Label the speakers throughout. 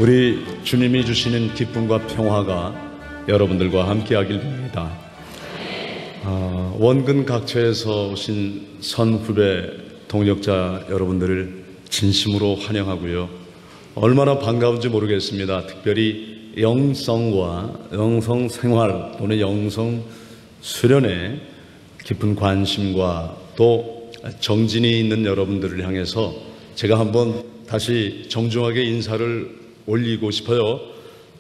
Speaker 1: 우리 주님이 주시는 기쁨과 평화가 여러분들과 함께하길 빕니다. 원근 각처에서 오신 선후배 동역자 여러분들을 진심으로 환영하고요. 얼마나 반가운지 모르겠습니다. 특별히 영성과 영성생활 또는 영성수련에 깊은 관심과 또 정진이 있는 여러분들을 향해서 제가 한번 다시 정중하게 인사를 올리고 싶어요.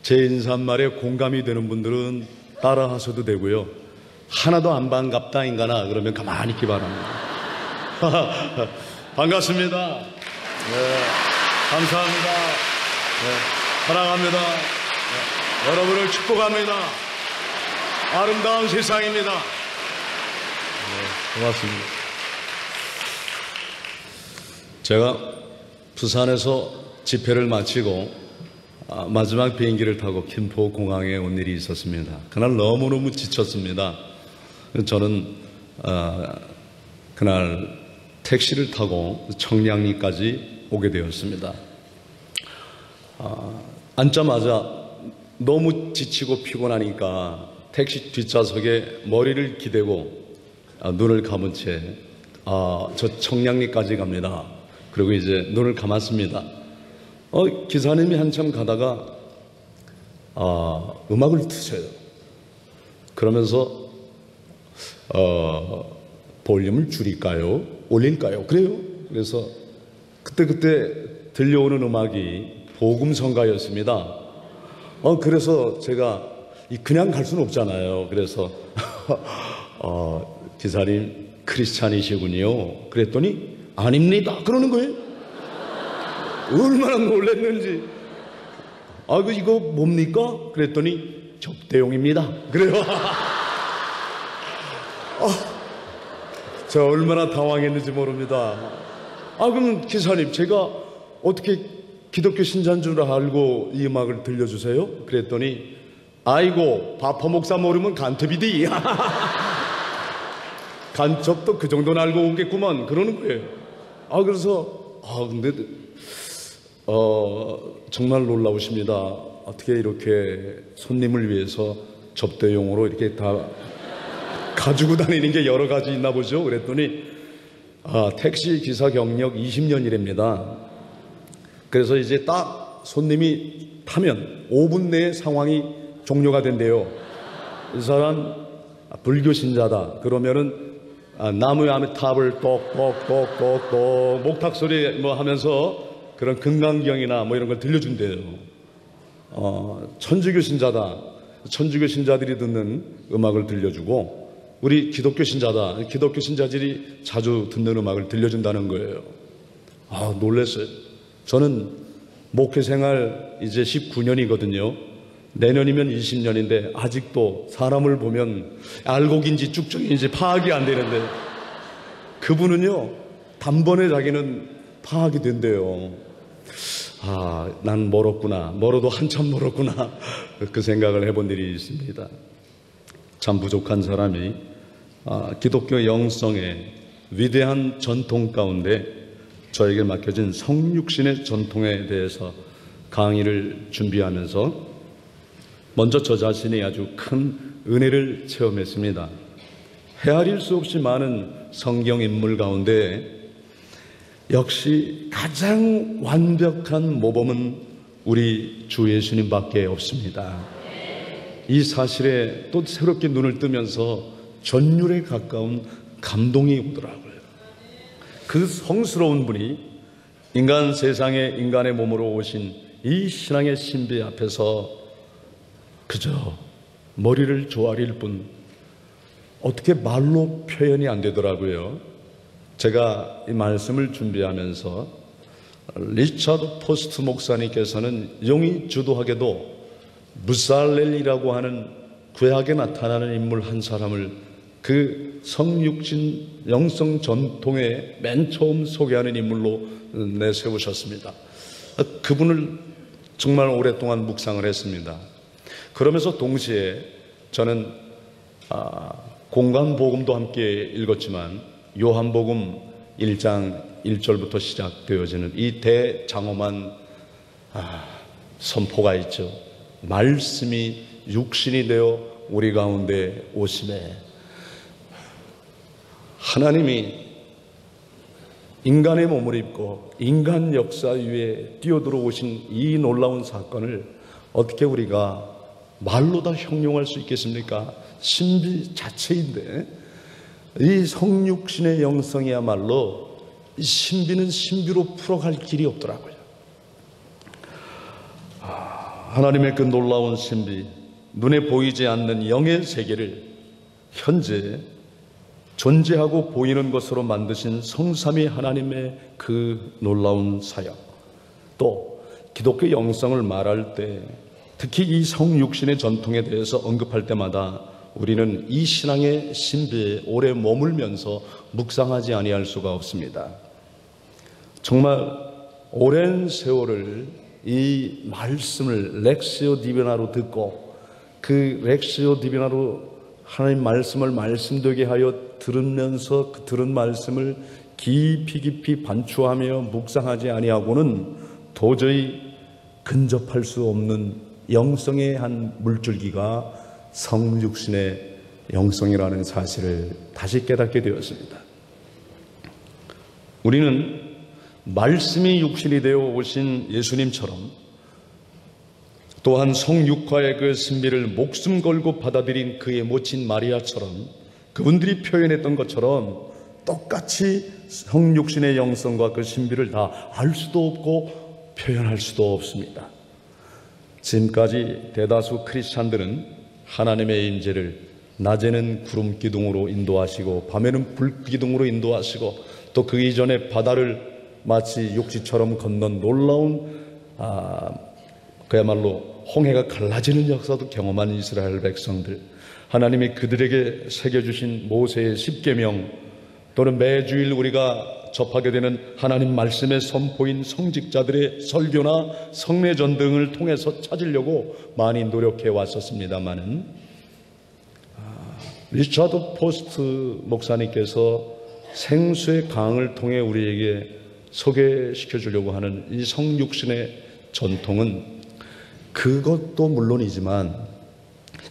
Speaker 1: 제 인사말에 공감이 되는 분들은 따라 하셔도 되고요. 하나도 안 반갑다 인가나 그러면 가만히 있기 바랍니다. 반갑습니다. 네, 감사합니다. 네, 사랑합니다. 네, 여러분을 축복합니다. 아름다운 세상입니다. 네, 고맙습니다. 제가 부산에서 집회를 마치고 마지막 비행기를 타고 김포 공항에 온 일이 있었습니다. 그날 너무너무 지쳤습니다. 저는 그날 택시를 타고 청량리까지 오게 되었습니다. 앉자마자 너무 지치고 피곤하니까 택시 뒷좌석에 머리를 기대고 눈을 감은 채 저 청량리까지 갑니다. 그리고 이제 눈을 감았습니다. 기사님이 한참 가다가 음악을 트셔요. 그러면서 볼륨을 줄일까요? 올릴까요? 그래요. 그래서 그때 들려오는 음악이 복음성가였습니다. 그래서 제가 그냥 갈 수는 없잖아요. 그래서 기사님 크리스찬이시군요. 그랬더니 아닙니다. 그러는 거예요. 얼마나 놀랐는지. 이거 뭡니까? 그랬더니 접대용입니다. 그래요. 제가 얼마나 당황했는지 모릅니다. 그럼 기사님 제가 어떻게 기독교 신자인 줄 알고 이 음악을 들려주세요? 그랬더니 아이고 바퍼 목사 모르면 간첩이디. 간첩도 그 정도는 알고 오겠구만. 그러는 거예요. 그래서 근데 정말 놀라우십니다. 어떻게 이렇게 손님을 위해서 접대용으로 이렇게 다 가지고 다니는 게 여러 가지 있나 보죠. 그랬더니 택시 기사 경력 20년이랍니다. 그래서 이제 딱 손님이 타면 5분 내에 상황이 종료가 된대요. 이 사람 불교 신자다 그러면은 나무에 탑을 똑똑똑똑똑 목탁 소리 하면서 그런 금강경이나 이런 걸 들려준대요. 천주교 신자다. 천주교 신자들이 듣는 음악을 들려주고 우리 기독교 신자다. 기독교 신자들이 자주 듣는 음악을 들려준다는 거예요. 놀랐어요. 저는 목회 생활 이제 19년이거든요. 내년이면 20년인데 아직도 사람을 보면 알곡인지 쭉쭉인지 파악이 안 되는데 그분은요 단번에 자기는 파악이 된대요. 난 멀었구나. 멀어도 한참 멀었구나. 그 생각을 해본 일이 있습니다. 참 부족한 사람이 기독교 영성의 위대한 전통 가운데 저에게 맡겨진 성육신의 전통에 대해서 강의를 준비하면서 먼저 저 자신이 아주 큰 은혜를 체험했습니다. 헤아릴 수 없이 많은 성경 인물 가운데 역시 가장 완벽한 모범은 우리 주 예수님밖에 없습니다. 이 사실에 또 새롭게 눈을 뜨면서 전율에 가까운 감동이 오더라고요. 그 성스러운 분이 세상에 인간의 몸으로 오신 이 신앙의 신비 앞에서 그저 머리를 조아릴 뿐 어떻게 말로 표현이 안 되더라고요. 제가 이 말씀을 준비하면서 리차드 포스트 목사님께서는 용이 주도하게도 무살렐이라고 하는 구약에 나타나는 인물 한 사람을 그 성육신 영성 전통의 맨 처음 소개하는 인물로 내세우셨습니다. 그분을 정말 오랫동안 묵상을 했습니다. 그러면서 동시에 저는 공간복음도 함께 읽었지만 요한복음 1장 1절부터 시작되어지는 이 대장엄한 선포가 있죠. 말씀이 육신이 되어 우리 가운데 오심에, 하나님이 인간의 몸을 입고 인간 역사 위에 뛰어들어오신 이 놀라운 사건을 어떻게 우리가 말로 다 형용할 수 있겠습니까? 신비 자체인데, 이 성육신의 영성이야말로 이 신비는 신비로 풀어갈 길이 없더라고요. 하나님의 그 놀라운 신비, 눈에 보이지 않는 영의 세계를 현재 존재하고 보이는 것으로 만드신 성삼위 하나님의 그 놀라운 사역, 또 기독교 영성을 말할 때 특히 이 성육신의 전통에 대해서 언급할 때마다 우리는 이 신앙의 신비에 오래 머물면서 묵상하지 아니할 수가 없습니다. 정말 오랜 세월을 이 말씀을 렉시오 디비나로 듣고, 그 렉시오 디비나로 하나님 말씀을 말씀되게 하여 들으면서 그 들은 말씀을 깊이 반추하며 묵상하지 아니하고는 도저히 근접할 수 없는 영성의 한 물줄기가 성육신의 영성이라는 사실을 다시 깨닫게 되었습니다. 우리는 말씀이 육신이 되어 오신 예수님처럼, 또한 성육화의 그 신비를 목숨 걸고 받아들인 그의 모친 마리아처럼, 그분들이 표현했던 것처럼 똑같이 성육신의 영성과 그 신비를 다 알 수도 없고 표현할 수도 없습니다. 지금까지 대다수 크리스찬들은 하나님의 임재를 낮에는 구름 기둥으로 인도하시고 밤에는 불 기둥으로 인도하시고, 또 그 이전에 바다를 마치 육지처럼 건넌 놀라운 그야말로 홍해가 갈라지는 역사도 경험한 이스라엘 백성들, 하나님이 그들에게 새겨주신 모세의 십계명, 또는 매주일 우리가 접하게 되는 하나님 말씀의 선포인 성직자들의 설교나 성례전 등을 통해서 찾으려고 많이 노력해 왔었습니다마는, 리차드 포스트 목사님께서 생수의 강을 통해 우리에게 소개시켜 주려고 하는 이 성육신의 전통은 그것도 물론이지만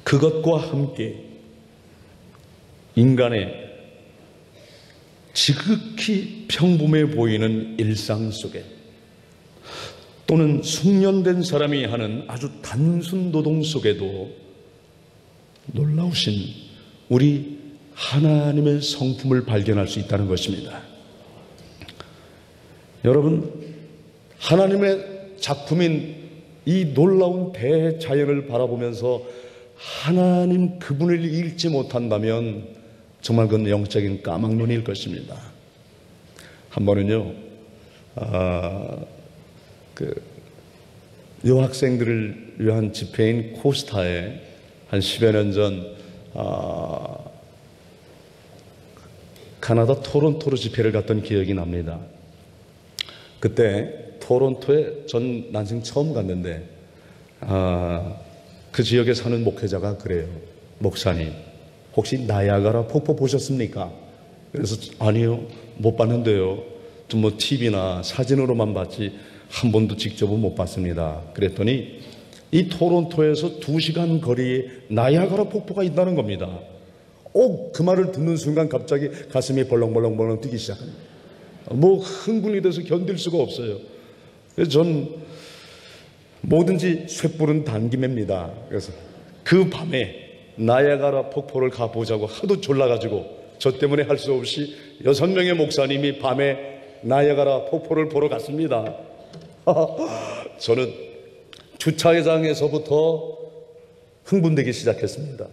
Speaker 1: 그것과 함께 인간의 지극히 평범해 보이는 일상 속에, 또는 숙련된 사람이 하는 아주 단순 노동 속에도 놀라우신 우리 하나님의 성품을 발견할 수 있다는 것입니다. 여러분, 하나님의 작품인 이 놀라운 대자연을 바라보면서 하나님 그분을 읽지 못한다면 정말 그건 영적인 까막눈일 것입니다. 한 번은요, 여학생들을 위한 집회인 코스타에 한 10여 년 전 카나다 토론토로 집회를 갔던 기억이 납니다. 그때 토론토에 전 난생 처음 갔는데 그 지역에 사는 목회자가 그래요. 목사님, 혹시 나야가라 폭포 보셨습니까? 그래서 아니요, 못 봤는데요. 좀 뭐 TV나 사진으로만 봤지 한 번도 직접은 못 봤습니다. 그랬더니 이 토론토에서 2시간 거리에 나야가라 폭포가 있다는 겁니다. 그 말을 듣는 순간 갑자기 가슴이 벌렁벌렁 뛰기 시작합니다. 뭐 흥분이 돼서 견딜 수가 없어요. 그래서 전 뭐든지 쇳불은 단기매입니다. 그래서 그 밤에 나야가라 폭포를 가보자고 하도 졸라가지고 저 때문에 할 수 없이 6명의 목사님이 밤에 나야가라 폭포를 보러 갔습니다. 저는 주차장에서부터 흥분되기 시작했습니다.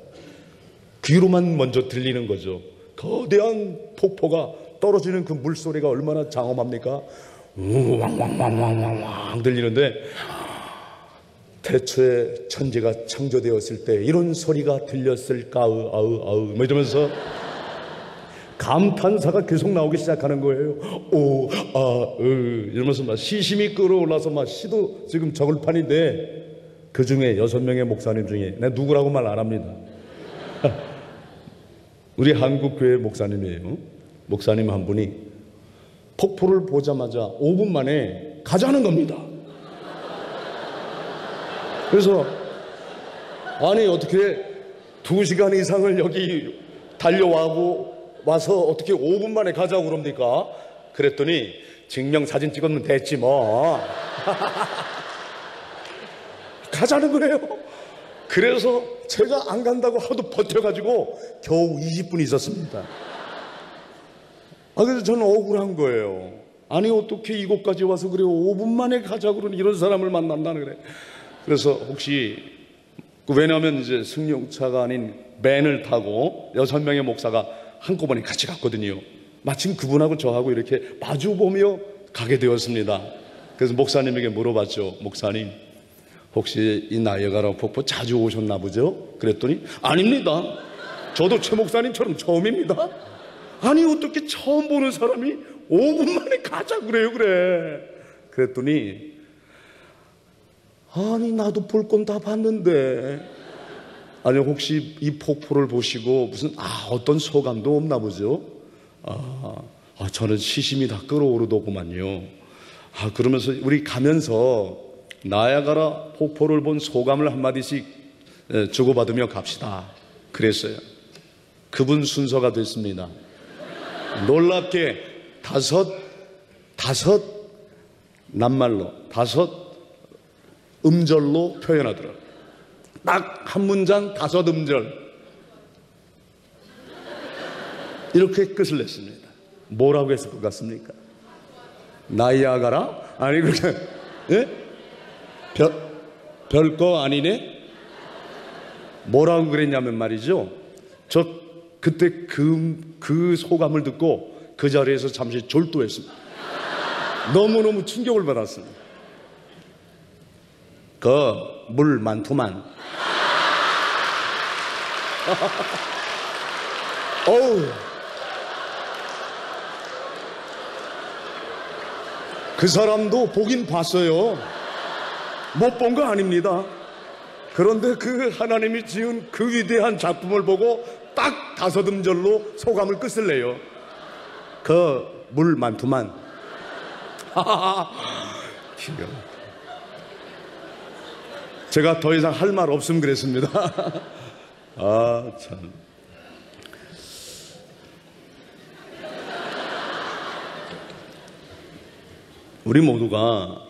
Speaker 1: 귀로만 먼저 들리는 거죠. 거대한 폭포가 떨어지는 그 물소리가 얼마나 장엄합니까? 왕왕왕왕왕왕 들리는데, 태초에 천지가 창조되었을 때 이런 소리가 들렸을까, 아으 뭐 이러면서 감탄사가 계속 나오기 시작하는 거예요. 이러면서 막 시심이 끌어올라서 막 시도 지금 적을 판인데, 그 중에 6명의 목사님 중에 내가 누구라고 말 안 합니다. 우리 한국교회 목사님이에요. 목사님 한 분이 폭포를 보자마자 5분 만에 가자는 겁니다. 그래서 아니 어떻게 2시간 이상을 여기 달려와고 와서 어떻게 5분 만에 가자고 그럽니까? 그랬더니 증명사진 찍으면 됐지 뭐. 가자는 거예요. 그래서 제가 안 간다고 하도 버텨가지고 겨우 20분 있었습니다. 그래서 저는 억울한 거예요. 아니 어떻게 이곳까지 와서 그래 5분 만에 가자고 그러니 이런 사람을 만난다는 그래. 그래서 혹시 왜냐하면 이제 승용차가 아닌 밴을 타고 6명의 목사가 한꺼번에 같이 갔거든요. 마침 그분하고 저하고 이렇게 마주보며 가게 되었습니다. 그래서 목사님에게 물어봤죠. 목사님 혹시 이 나이아가라 폭포 자주 오셨나 보죠? 그랬더니 아닙니다. 저도 최 목사님처럼 처음입니다. 아니 어떻게 처음 보는 사람이 5분 만에 가자 그래요 그래. 그랬더니 아니 나도 볼 건 다 봤는데 아니 혹시 이 폭포를 보시고 무슨 어떤 소감도 없나 보죠? 저는 시심이 다 끓어오르더구만요. 그러면서 우리 가면서 나야가라 폭포를 본 소감을 한마디씩 주고받으며 갑시다 그랬어요. 그분 순서가 됐습니다. 놀랍게 다섯 낱말로 5 음절로 표현하더라고요. 딱 한 문장 5 음절 이렇게 끝을 냈습니다. 뭐라고 했을 것 같습니까? 나이아가라? 아니 그렇게 예? 별거 아니네? 뭐라고 그랬냐면 말이죠. 저 그때 그 소감을 듣고 그 자리에서 잠시 졸도했습니다. 너무너무 충격을 받았습니다. 물 많구만. 어우. 그 사람도 보긴 봤어요. 못 본 거 아닙니다. 그런데 그 하나님이 지은 그 위대한 작품을 보고 딱 5 음절로 소감을 끝을 내요. 물 많구만. 제가 더 이상 할 말 없음 그랬습니다. 참. 우리 모두가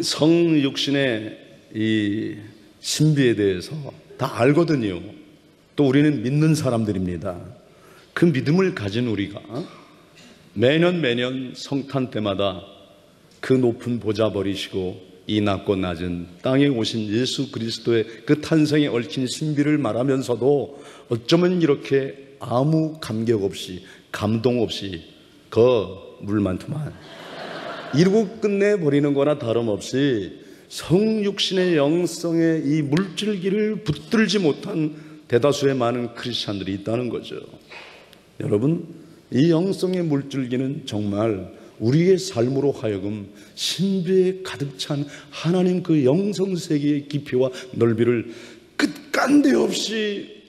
Speaker 1: 성육신의 이 신비에 대해서 다 알거든요. 또 우리는 믿는 사람들입니다. 그 믿음을 가진 우리가 매년 성탄 때마다 그 높은 보좌 버리시고 이 낮고 낮은 땅에 오신 예수 그리스도의 그 탄생에 얽힌 신비를 말하면서도 어쩌면 이렇게 아무 감격 없이 감동 없이 물 많구만 이러고 끝내버리는 거나 다름없이 성육신의 영성의 이 물질기를 붙들지 못한 대다수의 많은 크리스찬들이 있다는 거죠. 여러분, 이 영성의 물줄기는 정말 우리의 삶으로 하여금 신비에 가득 찬 하나님 그 영성세계의 깊이와 넓이를 끝간데 없이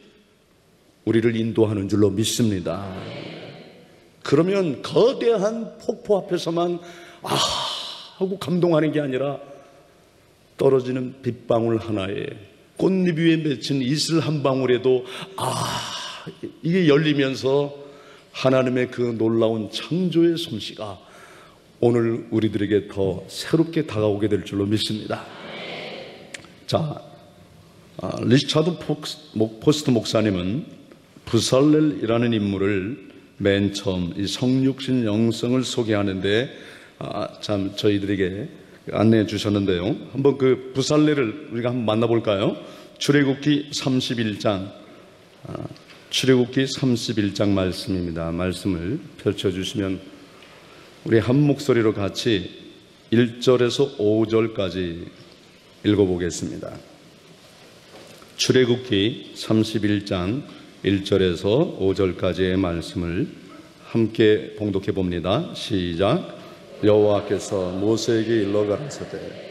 Speaker 1: 우리를 인도하는 줄로 믿습니다. 그러면 거대한 폭포 앞에서만 하고 감동하는 게 아니라 떨어지는 빗방울 하나에 꽃잎 위에 맺힌 이슬 한 방울에도 이게 열리면서 하나님의 그 놀라운 창조의 솜씨가 오늘 우리들에게 더 새롭게 다가오게 될 줄로 믿습니다. 자, 리차드 포스트 목사님은 부살렐이라는 인물을 맨 처음 이 성육신 영성을 소개하는데 참 저희들에게 안내해 주셨는데요. 한번 그 부살렐을 우리가 한번 만나볼까요? 출애굽기 31장 출애굽기 31장 말씀입니다. 말씀을 펼쳐주시면 우리 한 목소리로 같이 1절에서 5절까지 읽어보겠습니다. 출애굽기 31장 1절에서 5절까지의 말씀을 함께 봉독해 봅니다. 시작. 여호와께서 모세에게 일러 가라사대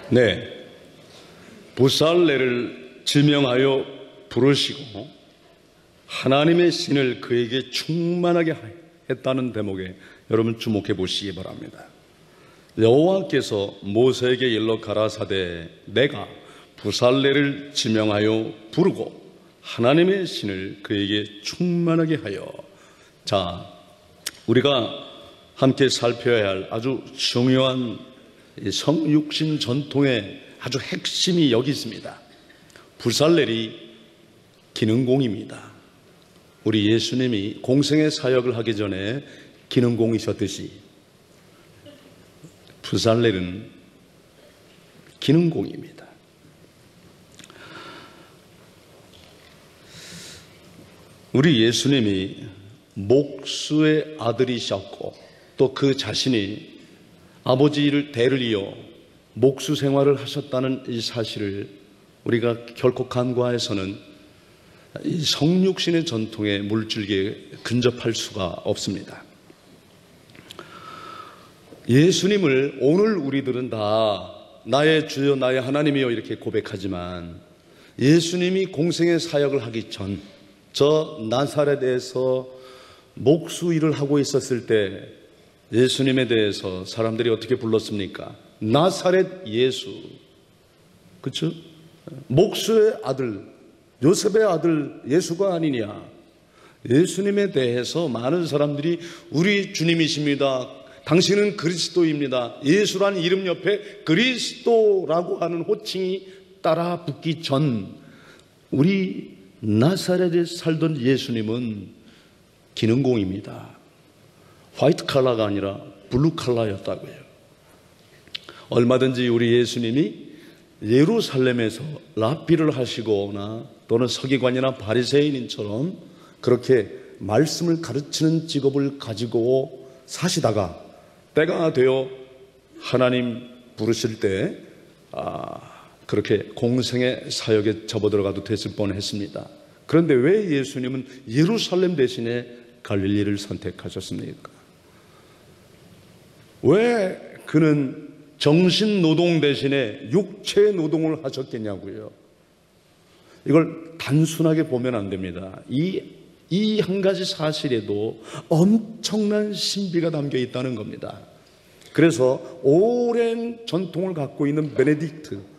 Speaker 1: 네, 부살레를 지명하여 부르시고 하나님의 신을 그에게 충만하게 했다는 대목에 여러분 주목해 보시기 바랍니다. 여호와께서 모세에게 일러 가라사대 내가 부살레를 지명하여 부르고 하나님의 신을 그에게 충만하게 하여. 자, 우리가 함께 살펴야 할 아주 중요한 성육신 전통의 아주 핵심이 여기 있습니다. 부살렐이 기능공입니다. 우리 예수님이 공생의 사역을 하기 전에 기능공이셨듯이 부살렐은 기능공입니다. 우리 예수님이 목수의 아들이셨고 또 그 자신이 아버지를 대를 이어 목수 생활을 하셨다는 이 사실을 우리가 결코 간과해서는 이 성육신의 전통의 물줄기에 근접할 수가 없습니다. 예수님을 오늘 우리들은 다 나의 주여 나의 하나님이여 이렇게 고백하지만 예수님이 공생의 사역을 하기 전 저 나사렛에서 목수 일을 하고 있었을 때 예수님에 대해서 사람들이 어떻게 불렀습니까? 나사렛 예수. 그렇죠? 목수의 아들, 요셉의 아들 예수가 아니냐. 예수님에 대해서 많은 사람들이 우리 주님이십니다. 당신은 그리스도입니다. 예수라는 이름 옆에 그리스도라고 하는 호칭이 따라 붙기 전 우리 나사렛에 살던 예수님은 기능공입니다. 화이트 칼라가 아니라 블루 칼라였다고요. 얼마든지 우리 예수님이 예루살렘에서 랍비를 하시거나 또는 서기관이나 바리새인인처럼 그렇게 말씀을 가르치는 직업을 가지고 사시다가 때가 되어 하나님 부르실 때 그렇게 공생의 사역에 접어들어가도 됐을 뻔했습니다. 그런데 왜 예수님은 예루살렘 대신에 갈릴리를 선택하셨습니까? 왜 그는 정신노동 대신에 육체노동을 하셨겠냐고요. 이걸 단순하게 보면 안 됩니다. 이 한 가지 사실에도 엄청난 신비가 담겨 있다는 겁니다. 그래서 오랜 전통을 갖고 있는 베네딕트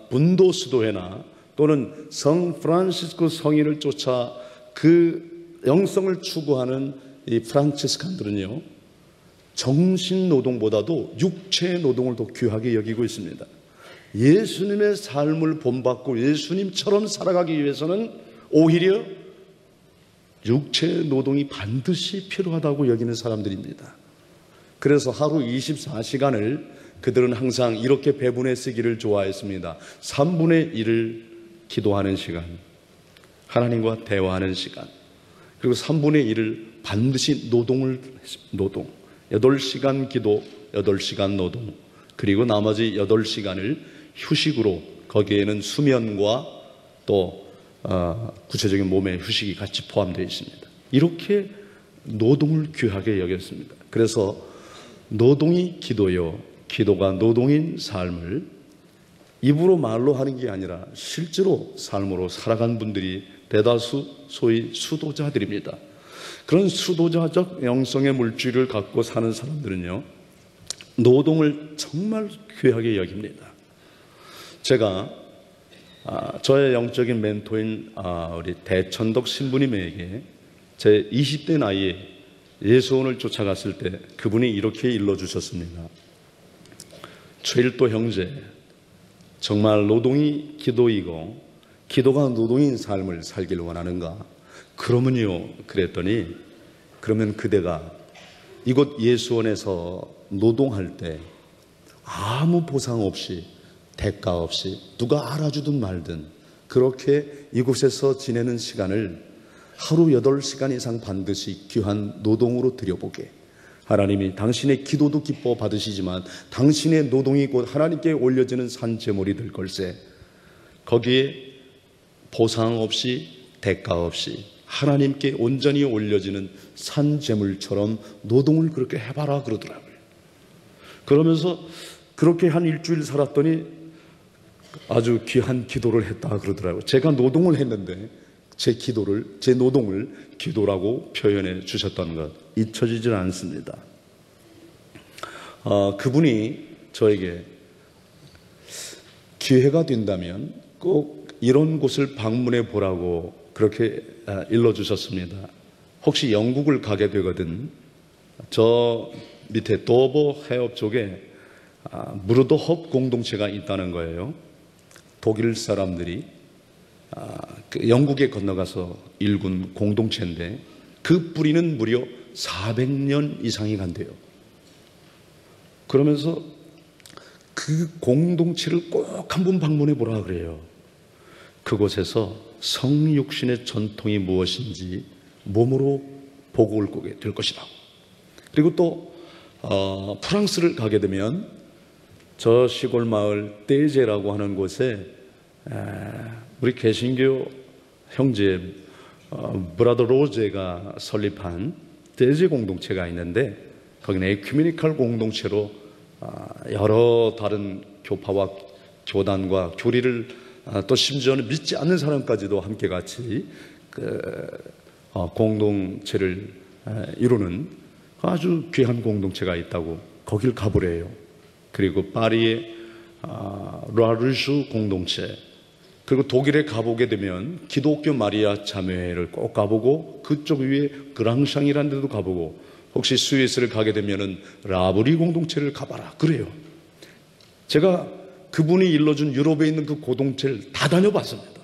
Speaker 1: 분도수도회나 또는 성 프란시스코 성인을 쫓아 그 영성을 추구하는 이 프란치스칸들은요, 정신노동보다도 육체노동을 더 귀하게 여기고 있습니다. 예수님의 삶을 본받고 예수님처럼 살아가기 위해서는 오히려 육체노동이 반드시 필요하다고 여기는 사람들입니다. 그래서 하루 24시간을 그들은 항상 이렇게 배분해 쓰기를 좋아했습니다. 3분의 1을 기도하는 시간, 하나님과 대화하는 시간, 그리고 3분의 1을 반드시 노동 8시간 기도, 8시간 노동, 그리고 나머지 8시간을 휴식으로, 거기에는 수면과 또 구체적인 몸의 휴식이 같이 포함되어 있습니다. 이렇게 노동을 귀하게 여겼습니다. 그래서 노동이 기도요, 기도가 노동인 삶을 입으로 말로 하는 게 아니라 실제로 삶으로 살아간 분들이 대다수 소위 수도자들입니다. 그런 수도자적 영성의 물질을 갖고 사는 사람들은요, 노동을 정말 귀하게 여깁니다. 제가 저의 영적인 멘토인 우리 대천덕 신부님에게 제 20대 나이에 예수원을 쫓아갔을 때 그분이 이렇게 일러주셨습니다. 최일도 형제, 정말 노동이 기도이고 기도가 노동인 삶을 살길 원하는가? 그러면요, 그랬더니 그러면 그대가 이곳 예수원에서 노동할 때 아무 보상 없이 대가 없이 누가 알아주든 말든 그렇게 이곳에서 지내는 시간을 하루 8시간 이상 반드시 귀한 노동으로 들여보게, 하나님이 당신의 기도도 기뻐 받으시지만 당신의 노동이 곧 하나님께 올려지는 산제물이 될 걸세. 거기에 보상 없이 대가 없이 하나님께 온전히 올려지는 산제물처럼 노동을 그렇게 해봐라 그러더라고요. 그러면서 그렇게 한 일주일 살았더니 아주 귀한 기도를 했다 그러더라고요. 제가 노동을 했는데 제 노동을 기도라고 표현해 주셨다는 것 잊혀지질 않습니다. 그분이 저에게 기회가 된다면 꼭 이런 곳을 방문해 보라고 그렇게 일러주셨습니다. 혹시 영국을 가게 되거든 저 밑에 도버 해협 쪽에 무르도헙 공동체가 있다는 거예요. 독일 사람들이 영국에 건너가서 일군 공동체인데 그 뿌리는 무려 400년 이상이 간대요. 그러면서 그 공동체를 꼭 한번 방문해 보라 그래요. 그곳에서 성육신의 전통이 무엇인지 몸으로 보고 오게 될 것이다. 그리고 또 프랑스를 가게 되면 저 시골 마을 떼제라고 하는 곳에 우리 개신교 형제 브라더 로제가 설립한 떼제 공동체가 있는데 거기는 에큐메니컬 공동체로 여러 다른 교파와 교단과 교리를 또 심지어는 믿지 않는 사람까지도 함께 같이 공동체를 이루는 아주 귀한 공동체가 있다고 거길 가보래요. 그리고 파리의 라르슈 공동체, 그리고 독일에 가보게 되면 기독교 마리아 자매회를 꼭 가보고 그쪽 위에 그랑샹이라는 데도 가보고 혹시 스위스를 가게 되면은 라브리 공동체를 가봐라 그래요. 제가 그분이 일러준 유럽에 있는 그 공동체를 다 다녀봤습니다.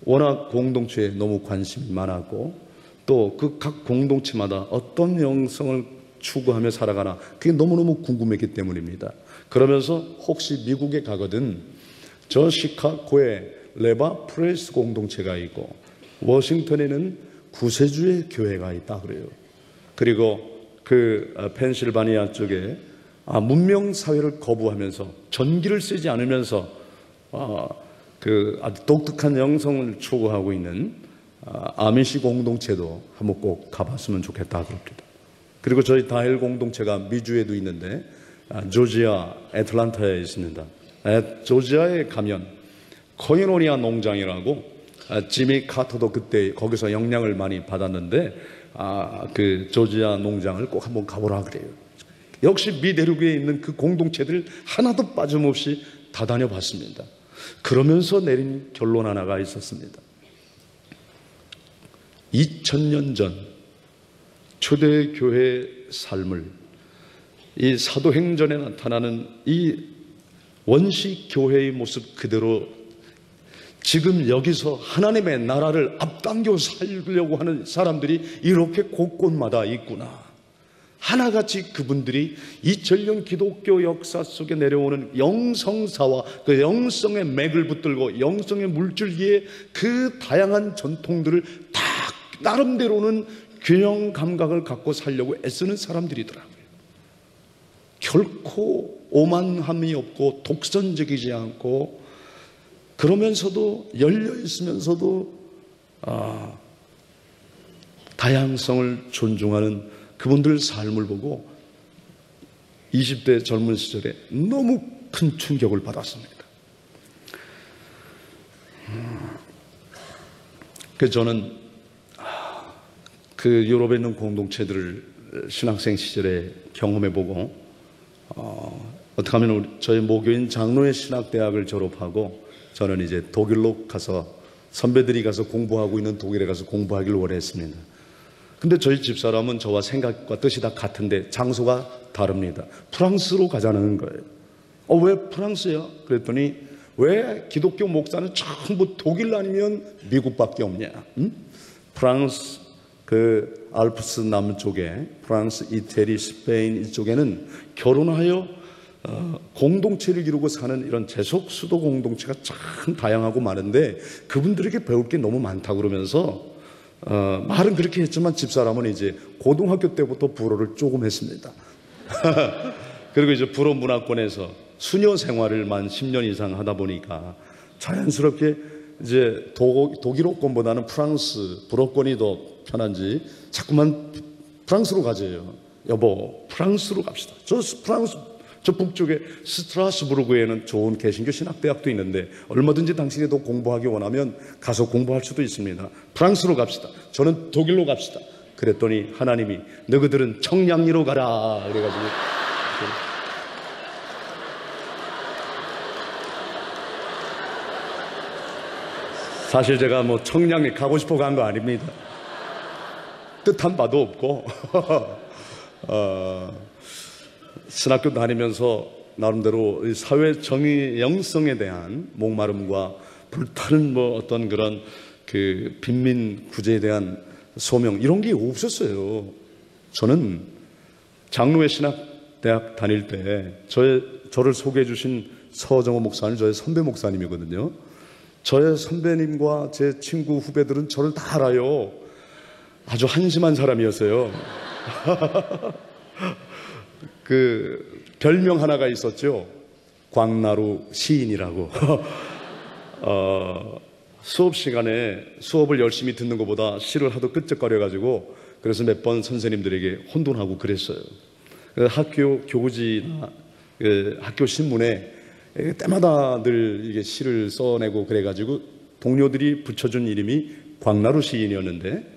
Speaker 1: 워낙 공동체에 너무 관심이 많았고 또 그 각 공동체마다 어떤 영성을 추구하며 살아가나 그게 너무너무 궁금했기 때문입니다. 그러면서 혹시 미국에 가거든 저 시카고에 레바 프레스 공동체가 있고 워싱턴에는 구세주의 교회가 있다 그래요. 그리고 그 펜실바니아 쪽에 문명사회를 거부하면서 전기를 쓰지 않으면서 그 아주 독특한 영성을 추구하고 있는 아미시 공동체도 한번 꼭 가봤으면 좋겠다 그럽니다. 그리고 저희 다헬 공동체가 미주에도 있는데 조지아 애틀란타에 있습니다. 조지아에 가면 코이노니아 농장이라고 지미 카터도 그때 거기서 영향을 많이 받았는데 그 조지아 농장을 꼭 한번 가보라 그래요. 역시 미대륙에 있는 그 공동체들 하나도 빠짐없이 다 다녀봤습니다. 그러면서 내린 결론 하나가 있었습니다. 2000년 전 초대교회 삶을 이 사도행전에 나타나는 이 원시교회의 모습 그대로 지금 여기서 하나님의 나라를 앞당겨 살려고 하는 사람들이 이렇게 곳곳마다 있구나. 하나같이 그분들이 2000년 기독교 역사 속에 내려오는 영성사와 그 영성의 맥을 붙들고 영성의 물줄기에 그 다양한 전통들을 다 나름대로는 균형 감각을 갖고 살려고 애쓰는 사람들이더라고요. 결코 오만함이 없고 독선적이지 않고 그러면서도 열려 있으면서도 다양성을 존중하는 그분들 삶을 보고 20대 젊은 시절에 너무 큰 충격을 받았습니다. 그래서 저는 그 유럽에 있는 공동체들을 신학생 시절에 경험해보고 어떻게 하면 저희 모교인 장로의 신학대학을 졸업하고 저는 이제 독일로 가서 선배들이 가서 공부하고 있는 독일에 가서 공부하기를 원했습니다. 근데 저희 집사람은 저와 생각과 뜻이 다 같은데 장소가 다릅니다. 프랑스로 가자는 거예요. 왜 프랑스야? 그랬더니 왜 기독교 목사는 전부 독일 아니면 미국밖에 없냐? 프랑스 그 알프스 남쪽에 프랑스, 이태리, 스페인 이쪽에는 결혼하여 공동체를 이루고 사는 이런 재속 수도 공동체가 참 다양하고 많은데 그분들에게 배울 게 너무 많다고 그러면서 말은 그렇게 했지만 집사람은 이제 고등학교 때부터 불어를 조금 했습니다. 그리고 이제 불어 문화권에서 수녀 생활을 만 10년 이상 하다 보니까 자연스럽게 이제 독일어권보다는 프랑스 불어권이 더 편한지 자꾸만 프랑스로 가재요. 여보, 프랑스로 갑시다. 저 프랑스 저 북쪽에 스트라스부르크에는 좋은 개신교 신학대학도 있는데 얼마든지 당신이 더 공부하기 원하면 가서 공부할 수도 있습니다. 프랑스로 갑시다. 저는 독일로 갑시다. 그랬더니 하나님이 너희들은 청량리로 가라 그래가지고 사실 제가 뭐 청량리 가고 싶어 간 거 아닙니다. 뜻한 바도 없고 신학교 다니면서 나름대로 사회 정의영성에 대한 목마름과 불타는 뭐 어떤 그런 그 빈민 구제에 대한 소명 이런 게 없었어요. 저는 장로회 신학대학 다닐 때 저를 소개해 주신 서정호 목사님 저의 선배 목사님이거든요. 저의 선배님과 제 친구 후배들은 저를 다 알아요. 아주 한심한 사람이었어요. 그 별명 하나가 있었죠. 광나루 시인이라고. 수업 시간에 수업을 열심히 듣는 것보다 시를 하도 끄적거려가지고 그래서 몇 번 선생님들에게 혼돈하고 그랬어요. 학교 교구지나 학교 신문에 때마다 늘 이게 시를 써내고 그래가지고 동료들이 붙여준 이름이 광나루 시인이었는데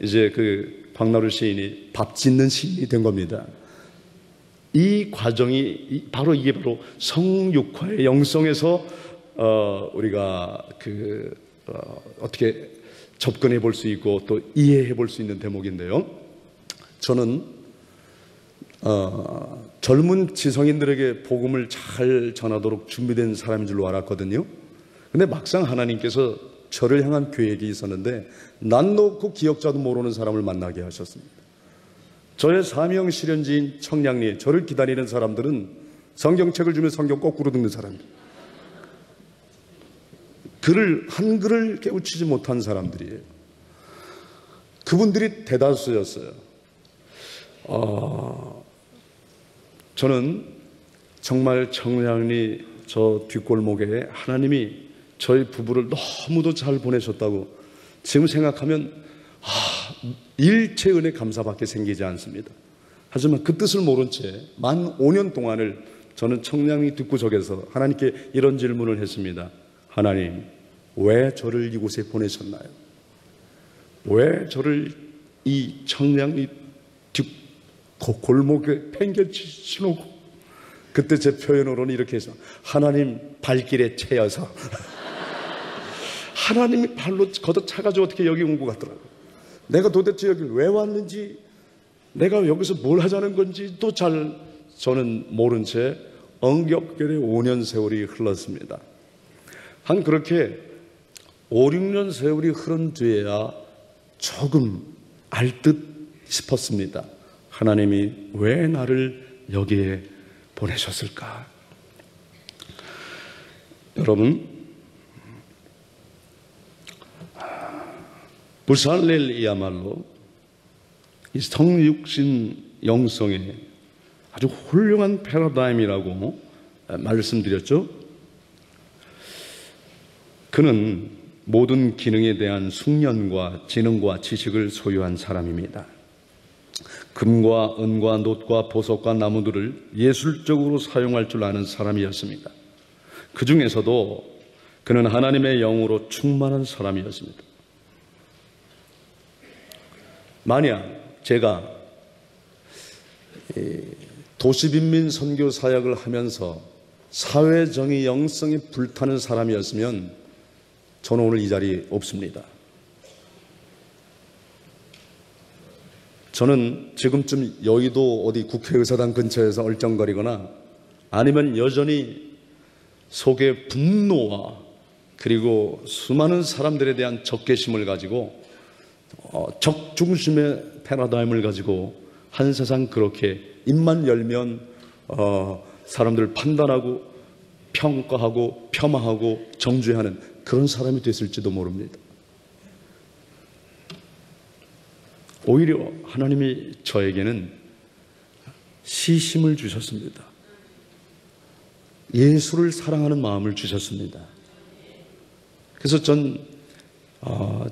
Speaker 1: 이제 그 광나루 시인이 밥 짓는 시인이 된 겁니다. 이 과정이 바로 성육화의 영성에서 우리가 어떻게 접근해 볼 수 있고 또 이해해 볼 수 있는 대목인데요. 저는 젊은 지성인들에게 복음을 잘 전하도록 준비된 사람인 줄로 알았거든요. 근데 막상 하나님께서 저를 향한 계획이 있었는데 난 놓고 기억자도 모르는 사람을 만나게 하셨습니다. 저의 사명 실현지인 청량리에 저를 기다리는 사람들은 성경책을 주면 성경 거꾸로 듣는 사람들, 한글을 깨우치지 못한 사람들이에요. 그분들이 대다수였어요. 저는 정말 청량리 저 뒷골목에 하나님이 저희 부부를 너무도 잘 보내셨다고 지금 생각하면 일체 은혜 감사밖에 생기지 않습니다. 하지만 그 뜻을 모른 채 만 5년 동안을 저는 청량리 뒷구석에서 하나님께 이런 질문을 했습니다. 하나님, 왜 저를 이곳에 보내셨나요? 왜 저를 이 청량리 뒷골목에 팽개치시놓고, 그때 제 표현으로는 이렇게 해서 하나님 발길에 채여서 하나님이 발로 걷어차가지고 어떻게 여기 온 것 같더라고요. 내가 도대체 여기 왜 왔는지, 내가 여기서 뭘 하자는 건지도 저는 모른 채 엉겹결에 5년 세월이 흘렀습니다. 한 그렇게 5, 6년 세월이 흐른 뒤에야 조금 알 듯 싶었습니다. 하나님이 왜 나를 여기에 보내셨을까? 여러분, 부살렐이야말로 이 성육신 영성의 아주 훌륭한 패러다임이라고 말씀드렸죠. 그는 모든 기능에 대한 숙련과 지능과 지식을 소유한 사람입니다. 금과 은과 놋과 보석과 나무들을 예술적으로 사용할 줄 아는 사람이었습니다. 그 중에서도 그는 하나님의 영으로 충만한 사람이었습니다. 만약 제가 도시빈민 선교 사역을 하면서 사회정의 영성이 불타는 사람이었으면 저는 오늘 이 자리에 없습니다. 저는 지금쯤 여의도 어디 국회의사당 근처에서 얼쩡거리거나 아니면 여전히 속에 분노와 그리고 수많은 사람들에 대한 적개심을 가지고 적중심의 패러다임을 가지고 한 세상 그렇게 입만 열면 사람들을 판단하고 평가하고 폄하하고 정죄하는 그런 사람이 됐을지도 모릅니다. 오히려 하나님이 저에게는 시심을 주셨습니다. 예수를 사랑하는 마음을 주셨습니다. 그래서 전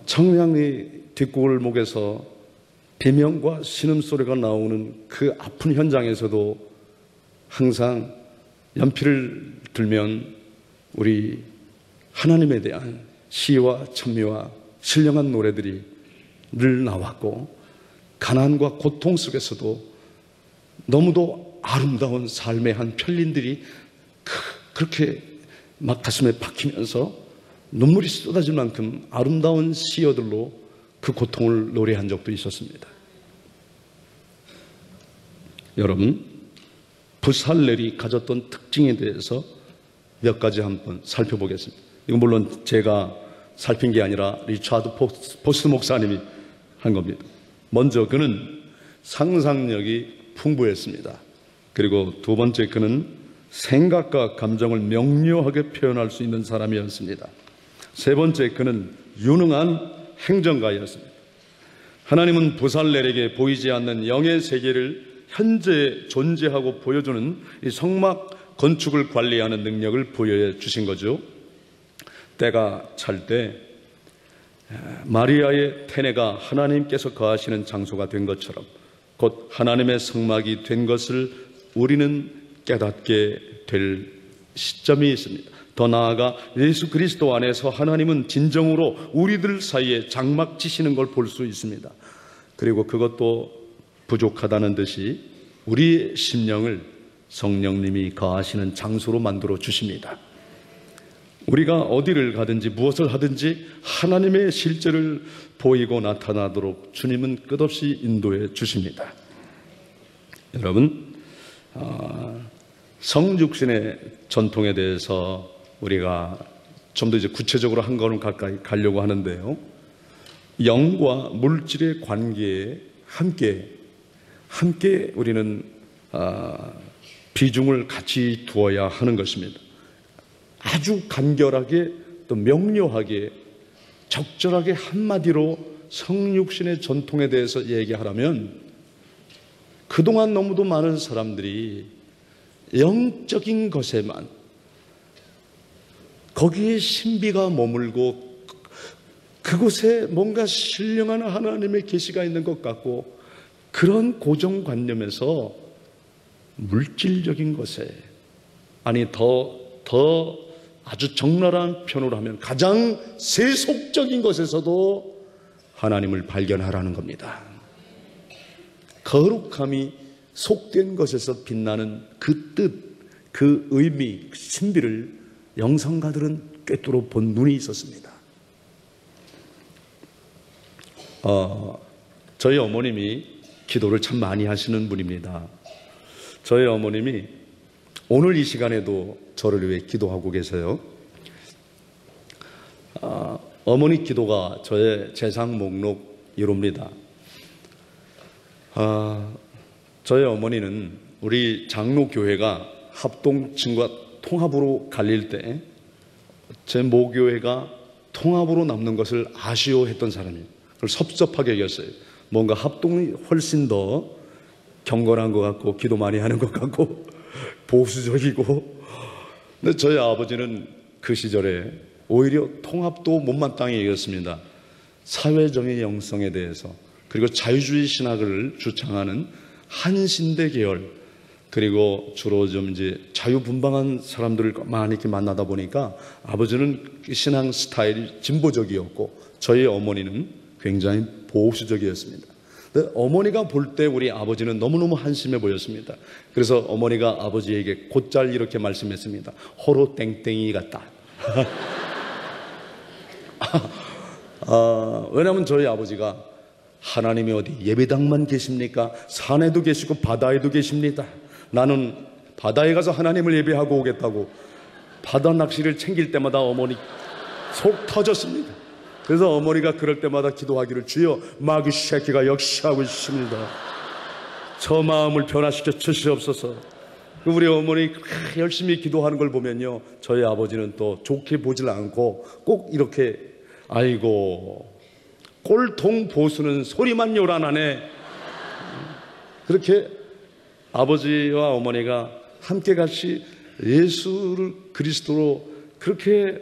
Speaker 1: 청량리 뒷골목에서 비명과 신음소리가 나오는 그 아픈 현장에서도 항상 연필을 들면 우리 하나님에 대한 시와 찬미와 신령한 노래들이 늘 나왔고, 가난과 고통 속에서도 너무도 아름다운 삶의 한 편린들이 그렇게 막 가슴에 박히면서 눈물이 쏟아질 만큼 아름다운 시어들로 그 고통을 노래한 적도 있었습니다. 여러분, 부살렐이 가졌던 특징에 대해서 몇 가지 한번 살펴보겠습니다. 이건 물론 제가 살핀 게 아니라 리차드 포스트 목사님이 한 겁니다. 먼저 그는 상상력이 풍부했습니다. 그리고 두 번째, 그는 생각과 감정을 명료하게 표현할 수 있는 사람이었습니다. 세 번째, 그는 유능한 행정가였습니다. 하나님은 부살렐에게 보이지 않는 영의 세계를 현재 존재하고 보여주는 이 성막 건축을 관리하는 능력을 부여해 주신 거죠. 때가 찰 때 마리아의 태네가 하나님께서 거하시는 장소가 된 것처럼 곧 하나님의 성막이 된 것을 우리는 깨닫게 될 시점이 있습니다. 더 나아가 예수 그리스도 안에서 하나님은 진정으로 우리들 사이에 장막 치시는 걸 볼 수 있습니다. 그리고 그것도 부족하다는 듯이 우리의 심령을 성령님이 거하시는 장소로 만들어 주십니다. 우리가 어디를 가든지 무엇을 하든지 하나님의 실제를 보이고 나타나도록 주님은 끝없이 인도해 주십니다. 여러분, 성육신의 전통에 대해서 우리가 좀 더 이제 구체적으로 한 걸음 가까이 가려고 하는데요. 영과 물질의 관계에 함께 우리는 비중을 같이 두어야 하는 것입니다. 아주 간결하게 또 명료하게 적절하게 한마디로 성육신의 전통에 대해서 얘기하라면, 그동안 너무도 많은 사람들이 영적인 것에만, 거기에 신비가 머물고 그곳에 뭔가 신령한 하나님의 계시가 있는 것 같고, 그런 고정관념에서 물질적인 것에, 아니 더 아주 적나라한 편으로 하면 가장 세속적인 것에서도 하나님을 발견하라는 겁니다. 거룩함이 속된 것에서 빛나는 그 뜻, 그 의미, 그 신비를 영성가들은 꿰뚫어 본 눈이 있었습니다. 저희 어머님이 기도를 참 많이 하시는 분입니다. 저희 어머님이 오늘 이 시간에도 저를 위해 기도하고 계세요. 어머니 기도가 저의 재산 목록 이룹니다. 저희 어머니는 우리 장로교회가 합동층과 통합으로 갈릴 때 제 모교회가 통합으로 남는 것을 아쉬워했던 사람이에요. 그걸 섭섭하게 여겼어요. 뭔가 합동이 훨씬 더 경건한 것 같고 기도 많이 하는 것 같고 보수적이고. 근데 저희 아버지는 그 시절에 오히려 통합도 못마땅히 여겼습니다. 사회정의 영성에 대해서, 그리고 자유주의 신학을 주창하는 한신대 계열, 그리고 주로 좀 이제 자유분방한 사람들을 많이 이렇게 만나다 보니까 아버지는 신앙 스타일이 진보적이었고 저희 어머니는 굉장히 보수적이었습니다. 근데 어머니가 볼 때 우리 아버지는 너무너무 한심해 보였습니다. 그래서 어머니가 아버지에게 곧잘 이렇게 말씀했습니다. 호로 땡땡이 같다. 왜냐하면 저희 아버지가 하나님이 어디 예배당만 계십니까? 산에도 계시고 바다에도 계십니다. 나는 바다에 가서 하나님을 예배하고 오겠다고 바다 낚시를 챙길 때마다 어머니 속 터졌습니다. 그래서 어머니가 그럴 때마다 기도하기를, 주여 마귀 새끼가 역시하고 있습니다. 저 마음을 변화시켜 주시옵소서. 우리 어머니 열심히 기도하는 걸 보면요, 저희 아버지는 또 좋게 보질 않고 꼭 이렇게, 아이고 꼴통 보수는 소리만 요란하네, 그렇게 아버지와 어머니가 함께 같이 예수를 그리스도로 그렇게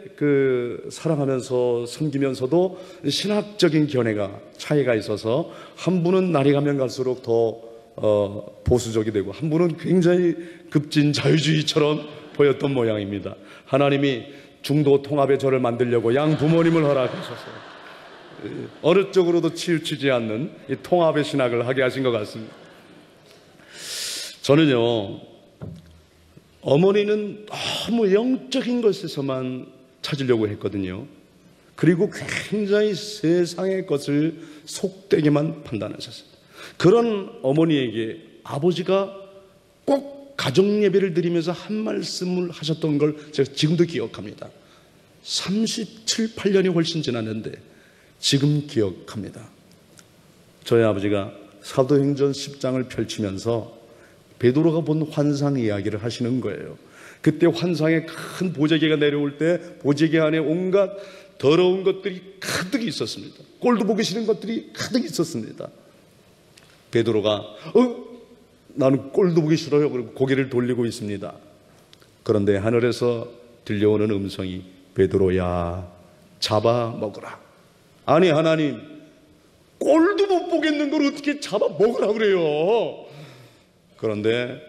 Speaker 1: 사랑하면서 섬기면서도 신학적인 견해가 차이가 있어서 한 분은 날이 가면 갈수록 더 보수적이 되고 한 분은 굉장히 급진 자유주의처럼 보였던 모양입니다. 하나님이 중도 통합의 절을 만들려고 양 부모님을 허락하셔서 어느 쪽으로도 치우치지 않는 이 통합의 신학을 하게 하신 것 같습니다. 저는요, 어머니는 너무 영적인 것에서만 찾으려고 했거든요. 그리고 굉장히 세상의 것을 속되게만 판단하셨어요. 그런 어머니에게 아버지가 꼭 가정예배를 드리면서 한 말씀을 하셨던 걸 제가 지금도 기억합니다. 37, 8년이 훨씬 지났는데 지금 기억합니다. 저희 아버지가 사도행전 10장을 펼치면서 베드로가 본 환상 이야기를 하시는 거예요. 그때 환상에 큰 보재기가 내려올 때 보재기 안에 온갖 더러운 것들이 가득 있었습니다. 꼴도 보기 싫은 것들이 가득 있었습니다. 베드로가 나는 꼴도 보기 싫어요. 그리고 고개를 돌리고 있습니다. 그런데 하늘에서 들려오는 음성이 베드로야 잡아먹으라. 아니 하나님, 꼴도 못 보겠는 걸 어떻게 잡아먹으라 그래요. 그런데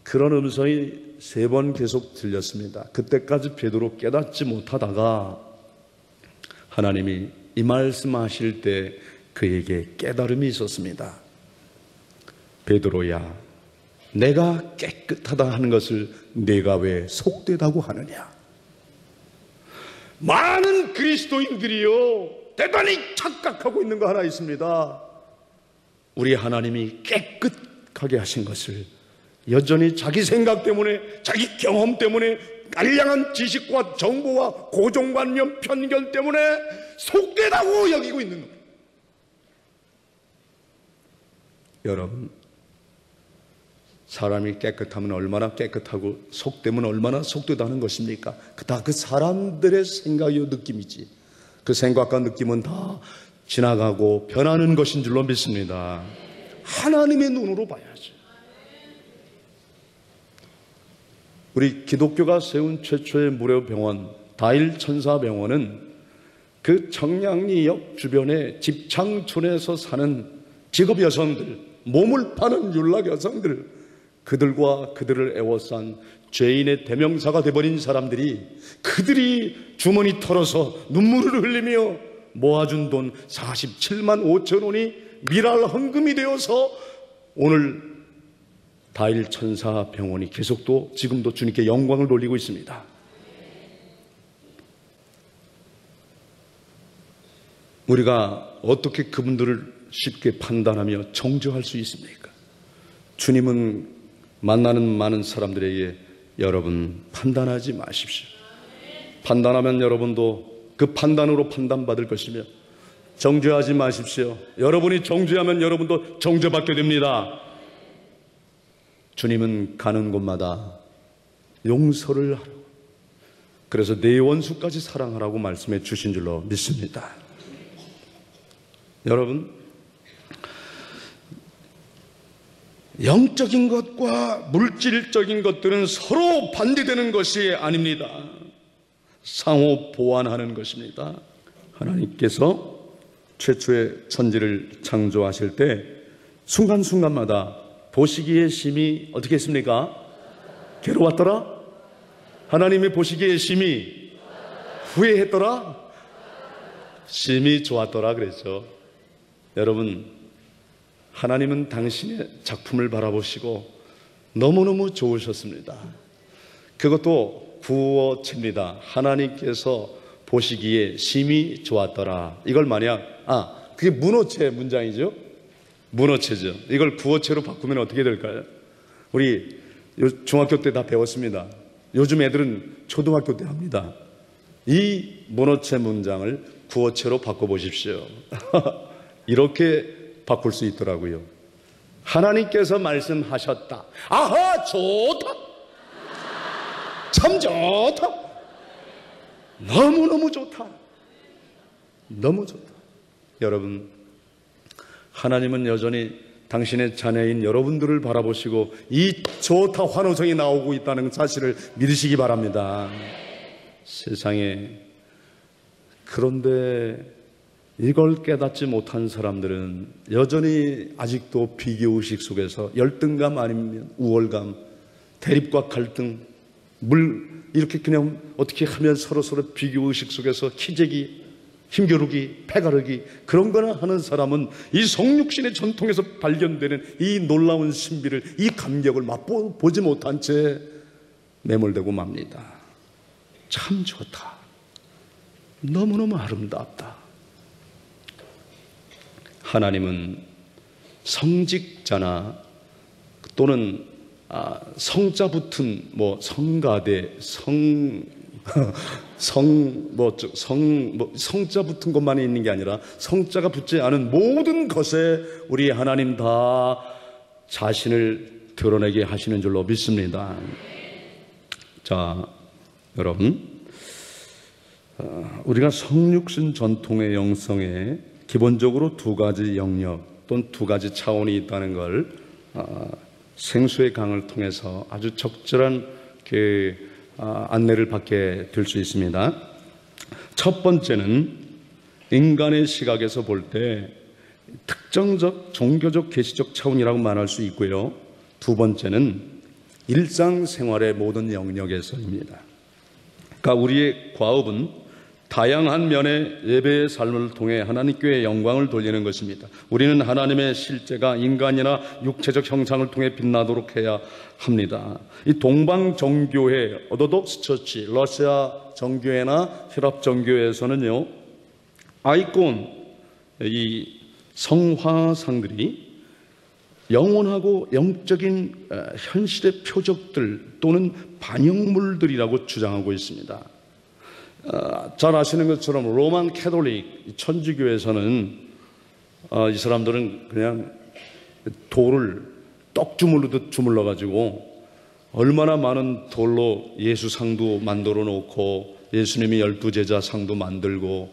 Speaker 1: 그런 음성이 3번 계속 들렸습니다. 그때까지 베드로 깨닫지 못하다가 하나님이 이 말씀하실 때 그에게 깨달음이 있었습니다. 베드로야, 내가 깨끗하다 하는 것을 네가 왜 속되다고 하느냐. 많은 그리스도인들이요 대단히 착각하고 있는 거 하나 있습니다. 우리 하나님이 깨끗하게 하신 것을 여전히 자기 생각 때문에, 자기 경험 때문에, 알량한 지식과 정보와 고정관념, 편견 때문에 속되다고 여기고 있는 겁니다. 여러분, 사람이 깨끗하면 얼마나 깨끗하고 속되면 얼마나 속되다는 것입니까? 다 그 사람들의 생각이요 느낌이지. 그 생각과 느낌은 다 지나가고 변하는 것인 줄로 믿습니다. 하나님의 눈으로 봐야지. 우리 기독교가 세운 최초의 무료 병원 다일 천사병원은 그 청량리역 주변의 집창촌에서 사는 직업 여성들, 몸을 파는 율락 여성들, 그들과 그들을 애워싼 죄인의 대명사가 돼버린 사람들이, 그들이 주머니 털어서 눈물을 흘리며 모아준 돈 47만 5천 원이 미랄 헌금이 되어서 오늘 다일 천사 병원이 계속도 지금도 주님께 영광을 돌리고 있습니다. 우리가 어떻게 그분들을 쉽게 판단하며 정죄할 수 있습니까? 주님은 만나는 많은 사람들에게 여러분 판단하지 마십시오. 판단하면 여러분도 그 판단으로 판단받을 것이며, 정죄하지 마십시오. 여러분이 정죄하면 여러분도 정죄받게 됩니다. 주님은 가는 곳마다 용서를 하라고, 그래서 내 원수까지 사랑하라고 말씀해 주신 줄로 믿습니다. 여러분, 영적인 것과 물질적인 것들은 서로 반대되는 것이 아닙니다. 상호 보완하는 것입니다. 하나님께서 최초의 천지를 창조하실 때 순간순간마다 보시기에 심히 어떻게 했습니까? 괴로웠더라? 하나님의 보시기에 심히 후회했더라? 심히 좋았더라 그랬죠. 여러분, 하나님은 당신의 작품을 바라보시고 너무너무 좋으셨습니다. 그것도 구어체입니다. 하나님께서 보시기에 심히 좋았더라. 이걸 만약 그게 문어체 문장이죠. 문어체죠. 이걸 구어체로 바꾸면 어떻게 될까요? 우리 중학교 때 다 배웠습니다. 요즘 애들은 초등학교 때 합니다. 이 문어체 문장을 구어체로 바꿔보십시오. 이렇게 바꿀 수 있더라고요. 하나님께서 말씀하셨다. 아하, 좋다. 참 좋다. 너무너무 좋다. 너무 좋다. 여러분, 하나님은 여전히 당신의 자녀인 여러분들을 바라보시고 이 좋다 환호성이 나오고 있다는 사실을 믿으시기 바랍니다. 세상에, 그런데 이걸 깨닫지 못한 사람들은 여전히 아직도 비교의식 속에서 열등감 아니면 우월감, 대립과 갈등, 이렇게 그냥 어떻게 하면 서로 비교의식 속에서 키재기, 힘겨루기, 패가르기 그런 거나 하는 사람은 이 성육신의 전통에서 발견되는 이 놀라운 신비를, 이 감격을 맛보지 못한 채 매몰되고 맙니다. 참 좋다. 너무너무 아름답다. 하나님은 성직자나 또는 성자 붙은 성가대, 성자 붙은 것만이 있는 게 아니라 성자가 붙지 않은 모든 것에 우리 하나님 다 자신을 드러내게 하시는 줄로 믿습니다. 자, 여러분, 우리가 성육신 전통의 영성에 기본적으로 두 가지 영역 또는 두 가지 차원이 있다는 걸 생수의 강을 통해서 아주 적절한 안내를 받게 될 수 있습니다. 첫 번째는 인간의 시각에서 볼 때 특정적 종교적 계시적 차원이라고 말할 수 있고요. 두 번째는 일상생활의 모든 영역에서입니다. 그러니까 우리의 과업은 다양한 면의 예배의 삶을 통해 하나님께 영광을 돌리는 것입니다. 우리는 하나님의 실제가 인간이나 육체적 형상을 통해 빛나도록 해야 합니다. 이 동방 정교회, 오르독스 처치, 러시아 정교회나 혈압 정교회에서는요, 아이콘, 이 성화상들이 영원하고 영적인 현실의 표적들 또는 반영물들이라고 주장하고 있습니다. 잘 아시는 것처럼 로만 캐톨릭 천주교에서는 이 사람들은 그냥 돌을 떡 주물르듯 주물러 가지고 얼마나 많은 돌로 예수 상도 만들어 놓고 예수님이 12제자 상도 만들고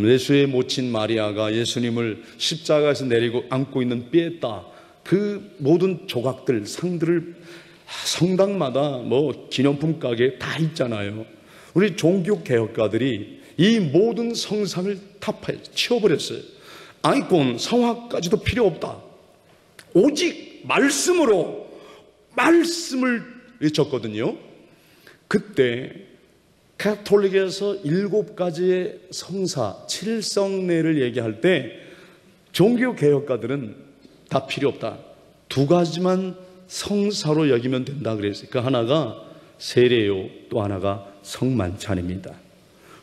Speaker 1: 예수의 모친 마리아가 예수님을 십자가에서 내리고 안고 있는 피에타, 그 모든 조각들, 상들을 성당마다 기념품 가게에 다 있잖아요. 우리 종교개혁가들이 이 모든 성상을 치워버렸어요. 아이콘, 성화까지도 필요 없다. 오직 말씀을 외쳤거든요. 그때 가톨릭에서 7가지의 성사, 7성례를 얘기할 때 종교개혁가들은 다 필요 없다. 2가지만 성사로 여기면 된다 그랬어요. 그 하나가 세례요, 또 하나가 성만찬입니다.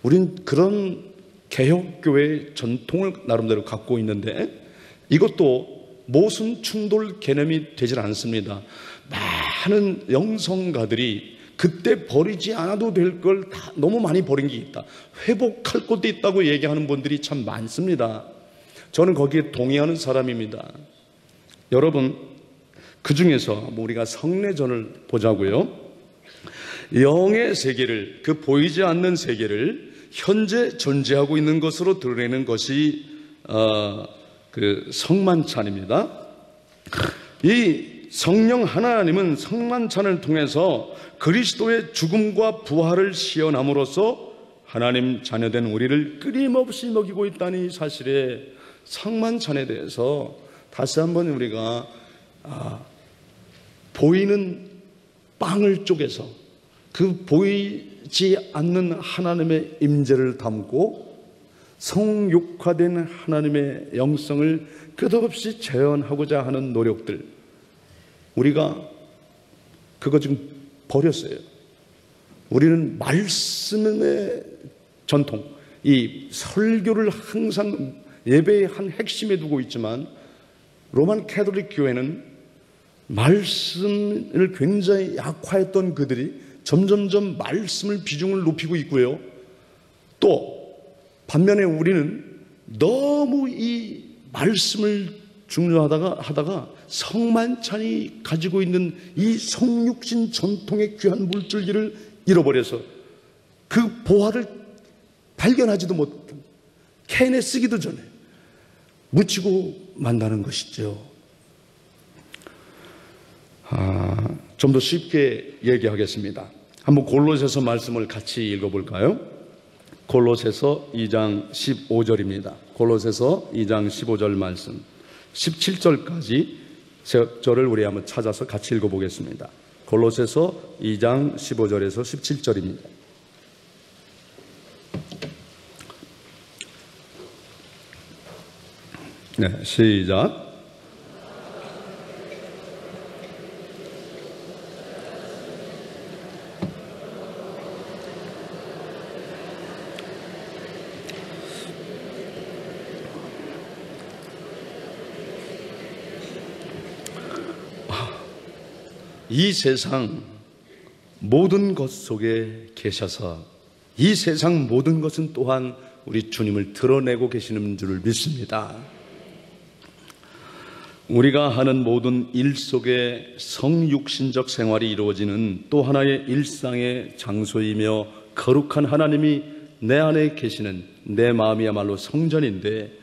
Speaker 1: 우린 그런 개혁교회의 전통을 나름대로 갖고 있는데 이것도 모순 충돌 개념이 되질 않습니다. 많은 영성가들이 그때 버리지 않아도 될 걸 다 너무 많이 버린 게 있다, 회복할 것도 있다고 얘기하는 분들이 참 많습니다. 저는 거기에 동의하는 사람입니다. 여러분, 그 중에서 우리가 성례전을 보자고요. 영의 세계를, 그 보이지 않는 세계를 현재 존재하고 있는 것으로 드러내는 것이 그 성만찬입니다. 이 성령 하나님은 성만찬을 통해서 그리스도의 죽음과 부활을 시연함으로써 하나님 자녀된 우리를 끊임없이 먹이고 있다는 이 사실에 성만찬에 대해서 다시 한번 우리가 보이는 빵을 쪼개서 그 보이지 않는 하나님의 임재를 담고 성육화된 하나님의 영성을 끝없이 재현하고자 하는 노력들, 우리가 그거 지금 버렸어요. 우리는 말씀의 전통, 이 설교를 항상 예배의 한 핵심에 두고 있지만 로만 캐톨릭 교회는 말씀을 굉장히 약화했던 그들이 점점점 말씀을 비중을 높이고 있고요. 또 반면에 우리는 너무 이 말씀을 중요하다가 성만찬이 가지고 있는 이 성육신 전통의 귀한 물줄기를 잃어버려서 그 보화를 발견하지도 못한, 캔에 쓰기도 전에 묻히고 만다는 것이죠. 좀 더 쉽게 얘기하겠습니다. 한번 골로새서 말씀을 같이 읽어볼까요? 골로새서 2장 15절입니다. 골로새서 2장 15절 말씀 17절까지 저를 우리 한번 찾아서 같이 읽어보겠습니다. 골로새서 2장 15절에서 17절입니다. 네, 시작. 이 세상 모든 것 속에 계셔서 이 세상 모든 것은 또한 우리 주님을 드러내고 계시는 줄 믿습니다. 우리가 하는 모든 일 속에 성육신적 생활이 이루어지는 또 하나의 일상의 장소이며 거룩한 하나님이 내 안에 계시는 내 마음이야말로 성전인데,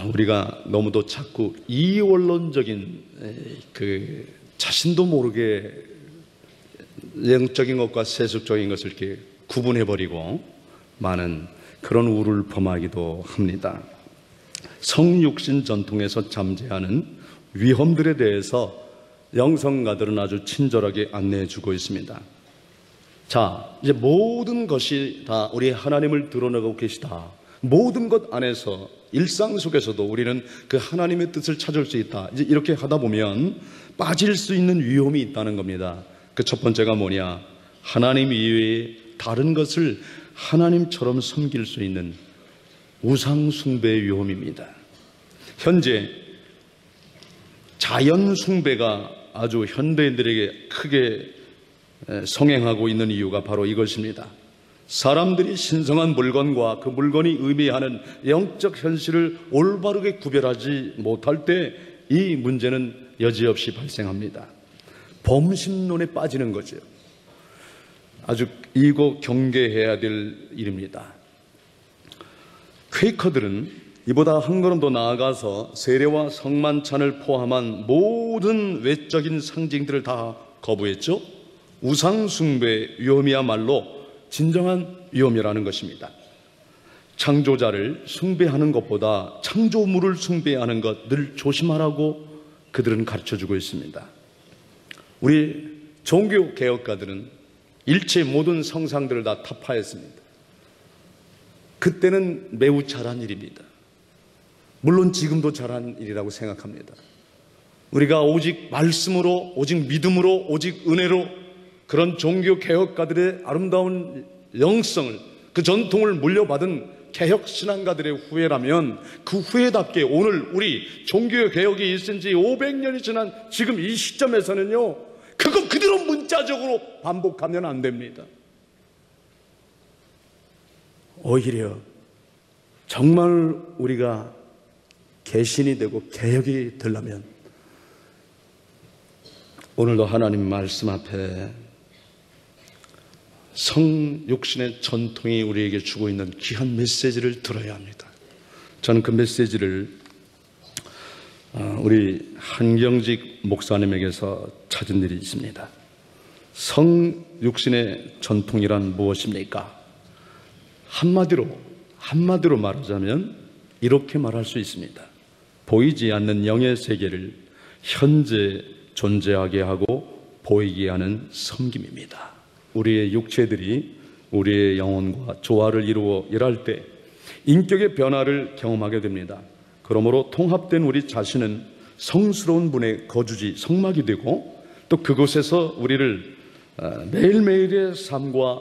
Speaker 1: 우리가 너무도 자꾸 이원론적인 자신도 모르게 영적인 것과 세속적인 것을 이렇게 구분해버리고 많은 그런 우를 범하기도 합니다. 성육신 전통에서 잠재하는 위험들에 대해서 영성가들은 아주 친절하게 안내해 주고 있습니다. 자, 이제 모든 것이 다 우리 하나님을 드러내고 계시다. 모든 것 안에서 일상 속에서도 우리는 그 하나님의 뜻을 찾을 수 있다. 이제 이렇게 하다 보면 빠질 수 있는 위험이 있다는 겁니다. 그 첫 번째가 뭐냐? 하나님 이외에 다른 것을 하나님처럼 섬길 수 있는 우상 숭배의 위험입니다. 현재 자연 숭배가 아주 현대인들에게 크게 성행하고 있는 이유가 바로 이것입니다. 사람들이 신성한 물건과 그 물건이 의미하는 영적 현실을 올바르게 구별하지 못할 때 이 문제는 여지없이 발생합니다. 범신론에 빠지는 거죠. 아주 이거 경계해야 될 일입니다. 퀘이커들은 이보다 한 걸음 더 나아가서 세례와 성만찬을 포함한 모든 외적인 상징들을 다 거부했죠. 우상숭배 위험이야말로 진정한 위험이라는 것입니다. 창조자를 숭배하는 것보다 창조물을 숭배하는 것 늘 조심하라고 그들은 가르쳐주고 있습니다. 우리 종교개혁가들은 일체 모든 성상들을 다 타파했습니다. 그때는 매우 잘한 일입니다. 물론 지금도 잘한 일이라고 생각합니다. 우리가 오직 말씀으로, 오직 믿음으로, 오직 은혜로 그런 종교개혁가들의 아름다운 영성을, 그 전통을 물려받은 개혁신앙가들의 후예라면 그 후예답게 오늘 우리 종교개혁이 있은 지 500년이 지난 지금 이 시점에서는요, 그거 그대로 문자적으로 반복하면 안 됩니다. 오히려 정말 우리가 개신이 되고 개혁이 되려면 오늘도 하나님 말씀 앞에 성육신의 전통이 우리에게 주고 있는 귀한 메시지를 들어야 합니다. 저는 그 메시지를 우리 한경직 목사님에게서 찾은 일이 있습니다. 성육신의 전통이란 무엇입니까? 한마디로 말하자면 이렇게 말할 수 있습니다. 보이지 않는 영의 세계를 현재 존재하게 하고 보이게 하는 섬김입니다. 우리의 육체들이 우리의 영혼과 조화를 이루어 일할 때 인격의 변화를 경험하게 됩니다. 그러므로 통합된 우리 자신은 성스러운 분의 거주지 성막이 되고, 또 그곳에서 우리를 매일매일의 삶과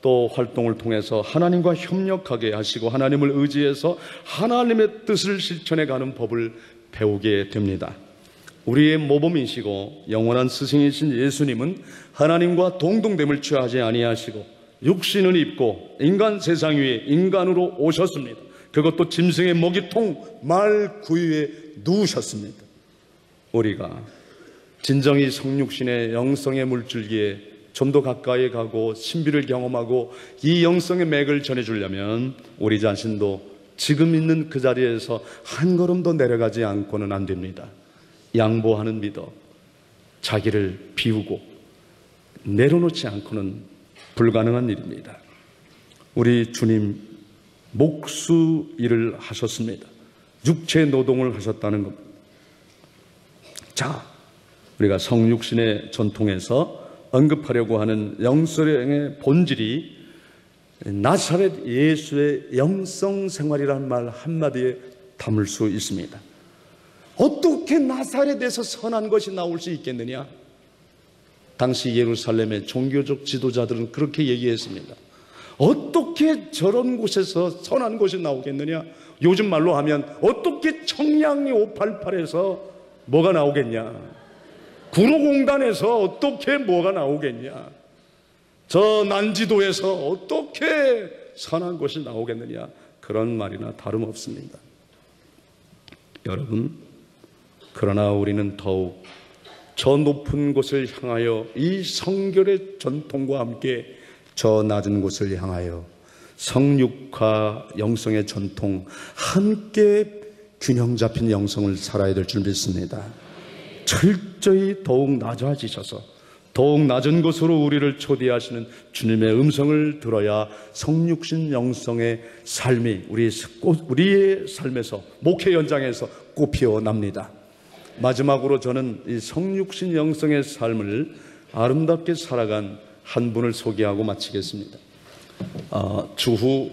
Speaker 1: 또 활동을 통해서 하나님과 협력하게 하시고 하나님을 의지해서 하나님의 뜻을 실천해가는 법을 배우게 됩니다. 우리의 모범이시고 영원한 스승이신 예수님은 하나님과 동등됨을 취하지 아니하시고 육신을 입고 인간 세상 위에 인간으로 오셨습니다. 그것도 짐승의 먹이통 말 구유에 누우셨습니다. 우리가 진정이 성육신의 영성의 물줄기에 좀 더 가까이 가고 신비를 경험하고 이 영성의 맥을 전해주려면 우리 자신도 지금 있는 그 자리에서 한 걸음 더 내려가지 않고는 안 됩니다. 양보하는 믿어 자기를 비우고 내려놓지 않고는 불가능한 일입니다. 우리 주님 목수 일을 하셨습니다. 육체 노동을 하셨다는 겁니다. 자, 우리가 성육신의 전통에서 언급하려고 하는 영성의 본질이 나사렛 예수의 영성 생활이라는 말 한마디에 담을 수 있습니다. 어떻게 나사렛에서 선한 것이 나올 수 있겠느냐? 당시 예루살렘의 종교적 지도자들은 그렇게 얘기했습니다. 어떻게 저런 곳에서 선한 것이 나오겠느냐? 요즘 말로 하면 어떻게 청량리 588에서 뭐가 나오겠냐? 구로공단에서 어떻게 뭐가 나오겠냐? 저 난지도에서 어떻게 선한 것이 나오겠느냐? 그런 말이나 다름없습니다. 여러분, 그러나 우리는 더욱 저 높은 곳을 향하여 이 성결의 전통과 함께 저 낮은 곳을 향하여 성육과 영성의 전통 함께 균형 잡힌 영성을 살아야 될 줄 믿습니다. 철저히 더욱 낮아지셔서 더욱 낮은 곳으로 우리를 초대하시는 주님의 음성을 들어야 성육신 영성의 삶이 우리의 삶에서 목회 현장에서 꽃피어납니다. 마지막으로 저는 이 성육신 영성의 삶을 아름답게 살아간 한 분을 소개하고 마치겠습니다. 주후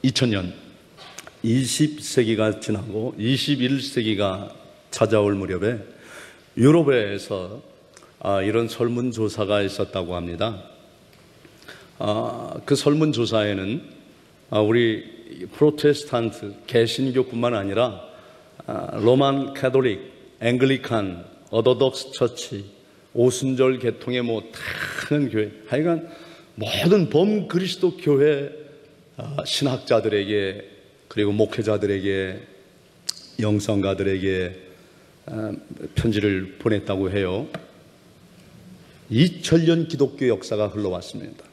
Speaker 1: 2000년 20세기가 지나고 21세기가 찾아올 무렵에 유럽에서 이런 설문조사가 있었다고 합니다. 그 설문조사에는 우리 프로테스탄트 개신교뿐만 아니라 로만 카톨릭, 앵글리칸, 어도독스 처치, 오순절 계통의 다른 교회, 하여간 모든 범그리스도 교회 신학자들에게 그리고 목회자들에게 영성가들에게 편지를 보냈다고 해요. 2000년 기독교 역사가 흘러왔습니다.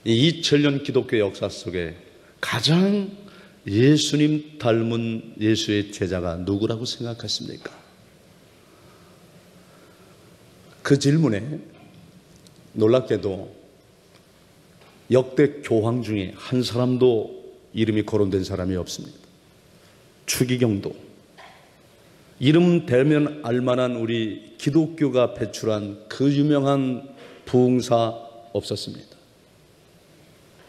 Speaker 1: 이 2000년 기독교 역사 속에 가장 예수님 닮은 예수의 제자가 누구라고 생각하십니까? 그 질문에 놀랍게도 역대 교황 중에 한 사람도 이름이 거론된 사람이 없습니다. 추기경도, 이름 대면 알만한 우리 기독교가 배출한 그 유명한 부흥사 없었습니다.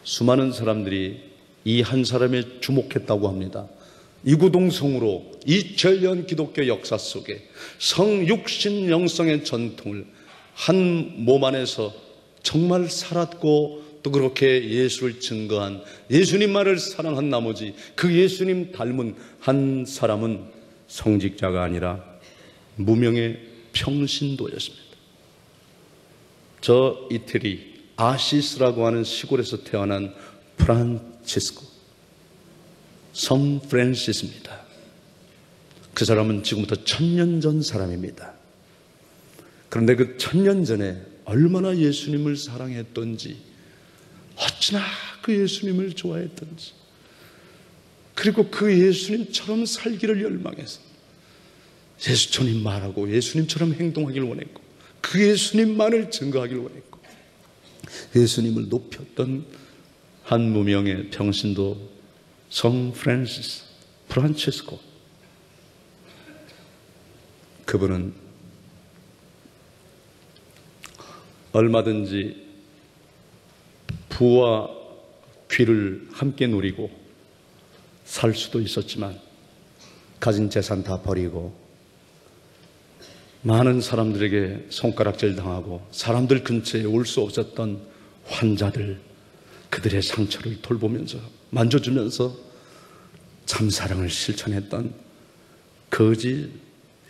Speaker 1: 수많은 사람들이 이 한 사람에 주목했다고 합니다. 이구동성으로 2000년 기독교 역사 속에 성육신 영성의 전통을 한 몸 안에서 정말 살았고 또 그렇게 예수를 증거한, 예수님만을 사랑한 나머지 그 예수님 닮은 한 사람은 성직자가 아니라 무명의 평신도였습니다. 저 이태리 아시스라고 하는 시골에서 태어난 프란치스코, 성 프란시스입니다. 그 사람은 지금부터 1000년 전 사람입니다. 그런데 그 1000년 전에 얼마나 예수님을 사랑했던지, 어찌나 그 예수님을 좋아했던지, 그리고 그 예수님처럼 살기를 열망해서 예수처럼 말하고 예수님처럼 행동하기를 원했고 그 예수님만을 증거하기를 원했고 예수님을 높였던 한 무명의 평신도 성 프란시스, 프란치스코. 그분은 얼마든지 부와 귀를 함께 누리고 살 수도 있었지만 가진 재산 다 버리고 많은 사람들에게 손가락질 당하고 사람들 근처에 올 수 없었던 환자들, 그들의 상처를 돌보면서 만져주면서 참사랑을 실천했던 거지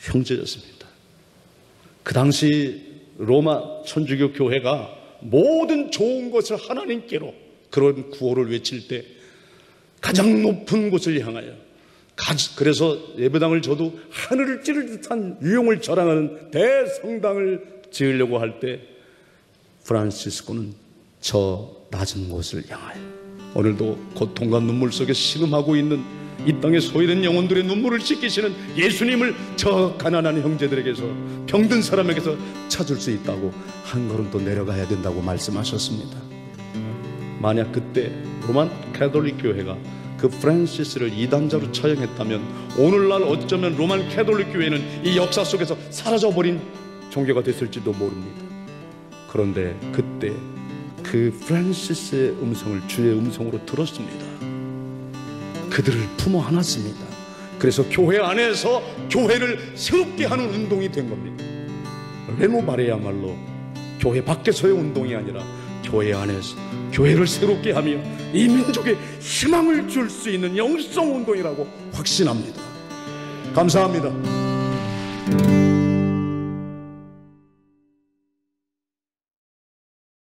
Speaker 1: 형제였습니다. 그 당시 로마 천주교 교회가 모든 좋은 것을 하나님께로 그런 구호를 외칠 때 가장 높은 곳을 향하여, 그래서 예배당을 줘도 하늘을 찌를 듯한 유용을 자랑하는 대성당을 지으려고 할 때 프란시스코는 저 낮은 곳을 향하여, 오늘도 고통과 눈물 속에 신음하고 있는 이 땅에 소외된 영혼들의 눈물을 씻기시는 예수님을 저 가난한 형제들에게서, 병든 사람에게서 찾을 수 있다고 한 걸음 더 내려가야 된다고 말씀하셨습니다. 만약 그때 로만 캐톨릭 교회가 그 프란시스를 이단자로 처형했다면 오늘날 어쩌면 로만 캐톨릭 교회는 이 역사 속에서 사라져버린 종교가 됐을지도 모릅니다. 그런데 그때 그 프란시스의 음성을 주의 음성으로 들었습니다. 그들을 품어 안았습니다. 그래서 교회 안에서 교회를 새롭게 하는 운동이 된 겁니다. 레노바레야말로 교회 밖에서의 운동이 아니라 교회 안에서 교회를 새롭게 하며 이 민족에 희망을 줄 수 있는 영성 운동이라고 확신합니다. 감사합니다.